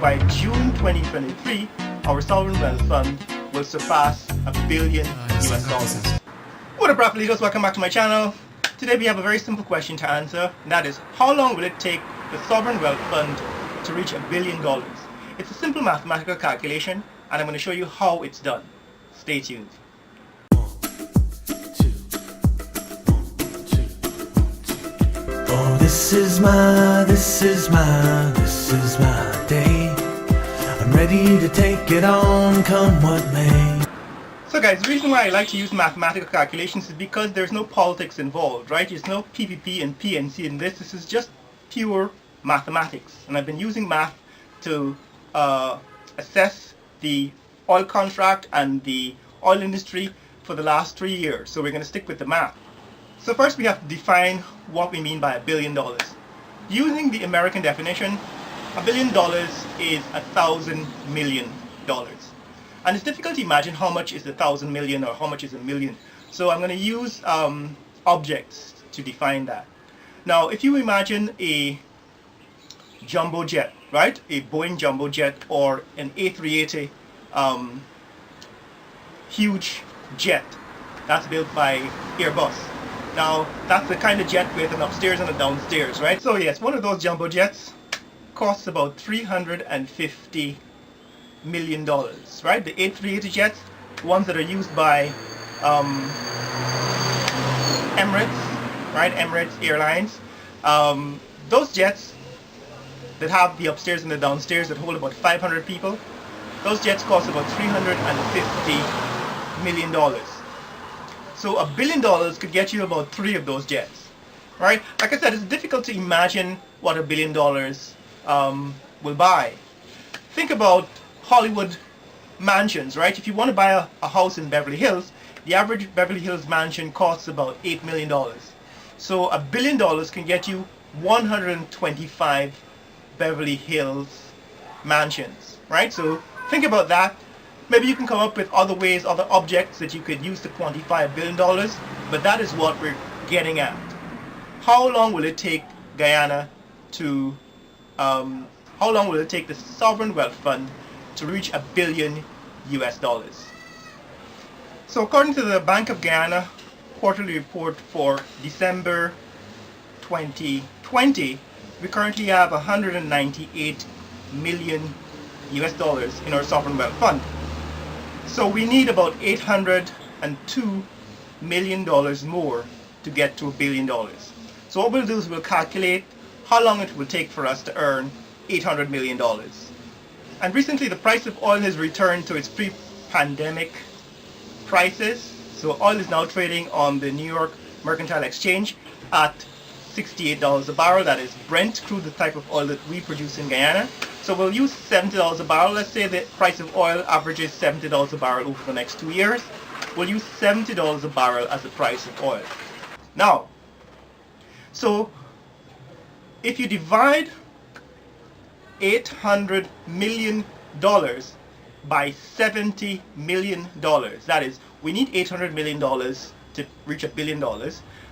by June 2023, our sovereign wealth fund will surpass $1 billion US. What up, rap leaders? Welcome back to my channel. Today we have a very simple question to answer, and that is, how long will it take the sovereign wealth fund to reach $1 billion? It's a simple mathematical calculation, and I'm going to show you how it's done. Stay tuned. Oh, this is my day. I'm ready to take it on, come what may. So guys, the reason why I like to use mathematical calculations is because there's no politics involved, right? There's no PPP and PNC in this. This is just pure mathematics. And I've been using math to assess the oil contract and the oil industry for the last 3 years. So we're going to stick with the math. So first we have to define what we mean by $1 billion. Using the American definition, $1 billion is 1,000 million dollars. And it's difficult to imagine how much is 1,000 million or how much is a million. So I'm going to use objects to define that. Now, if you imagine a jumbo jet, right? A Boeing jumbo jet or an A380 huge jet that's built by Airbus. Now, that's the kind of jet with an upstairs and a downstairs, right? So yes, one of those jumbo jets costs about $350 million, right? The A380 jets, ones that are used by Emirates, right? Emirates Airlines. Those jets that have the upstairs and the downstairs that hold about 500 people, those jets cost about $350 million. So $1 billion could get you about 3 of those jets, right? Like I said, it's difficult to imagine what $1 billion will buy. Think about Hollywood mansions, right? If you want to buy a house in Beverly Hills, the average Beverly Hills mansion costs about $8 million. So $1 billion can get you 125 Beverly Hills mansions, right? So think about that. Maybe you can come up with other ways, other objects that you could use to quantify $1 billion, but that is what we're getting at. How long will it take Guyana to, how long will it take the sovereign wealth fund to reach $1 billion US? So according to the Bank of Guyana quarterly report for December 2020, we currently have $198 million US in our sovereign wealth fund. So we need about $802 million more to get to $1 billion. So what we'll do is we'll calculate how long it will take for us to earn $800 million. And recently the price of oil has returned to its pre-pandemic prices. So oil is now trading on the New York Mercantile Exchange at $68 a barrel. That is Brent crude, the type of oil that we produce in Guyana. So we'll use $70 a barrel. Let's say the price of oil averages $70 a barrel over the next 2 years. We'll use $70 a barrel as the price of oil. Now, so if you divide $800 million by $70 million, that is, we need $800 million to reach $1 billion,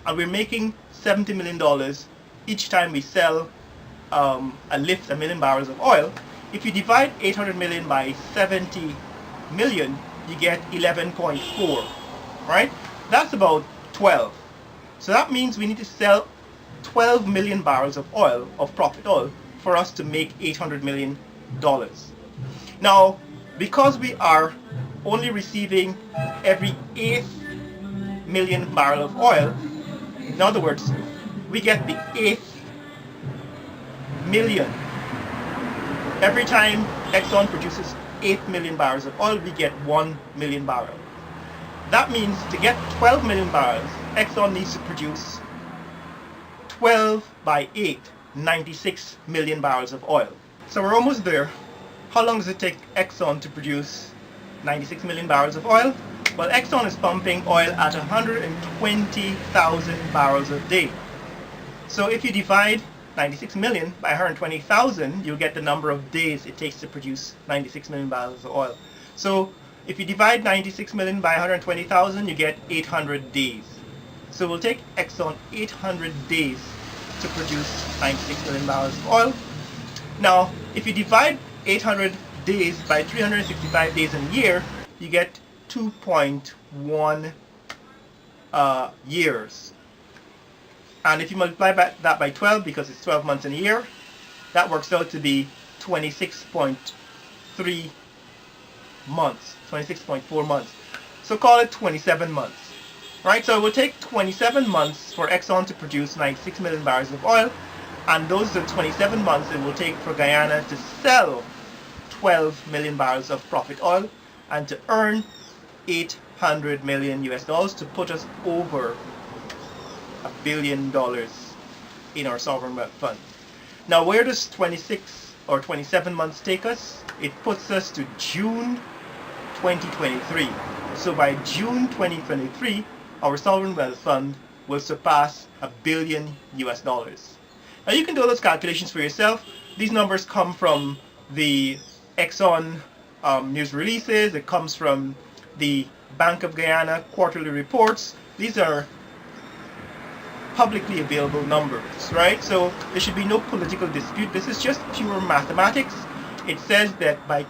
and we're making $70 million each time we sell and lift 1 million barrels of oil. If you divide 800 million by 70 million, you get 11.4, right? That's about 12. So that means we need to sell 12 million barrels of oil, of profit oil, for us to make $800 million. Now, because we are only receiving every 8th million barrel of oil, in other words, we get the 8th million. Every time Exxon produces 8 million barrels of oil, we get 1 million barrel. That means to get 12 million barrels, Exxon needs to produce 12 by 8, 96 million barrels of oil. So we're almost there. How long does it take Exxon to produce 96 million barrels of oil? Well, Exxon is pumping oil at 120,000 barrels a day. So if you divide 96 million by 120,000, you'll get the number of days it takes to produce 96 million barrels of oil. So if you divide 96 million by 120,000, you get 800 days. So it will take Exxon 800 days to produce 96 million barrels of oil. Now, if you divide 800 days by 365 days in a year, you get 2.1 years. And if you multiply that by 12, because it's 12 months in a year, that works out to be 26.3 months, 26.4 months. So call it 27 months. Right, so it will take 27 months for Exxon to produce 96 million barrels of oil, and those are the 27 months it will take for Guyana to sell 12 million barrels of profit oil and to earn $800 million to put us over $1 billion in our sovereign wealth fund. Now, where does 26 or 27 months take us? It puts us to June 2023. So by June 2023, our sovereign wealth fund will surpass $1 billion. Now you can do those calculations for yourself. These numbers come from the Exxon news releases. It comes from the Bank of Guyana quarterly reports. These are publicly available numbers, right? So there should be no political dispute. This is just pure mathematics. It says that by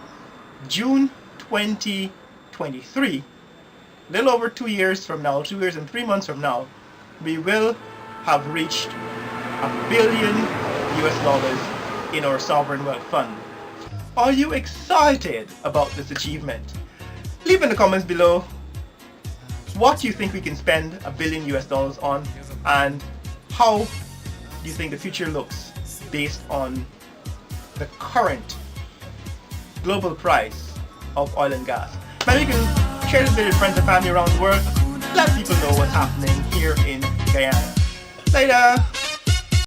June 2023, a little over 2 years from now, 2 years and 3 months from now, we will have reached $1 billion in our sovereign wealth fund. Are you excited about this achievement? Leave in the comments below what you think we can spend $1 billion on, and how do you think the future looks based on the current global price of oil and gas. Maybe you can share this video with friends and family around the world. Let people know what's happening here in Guyana. Later!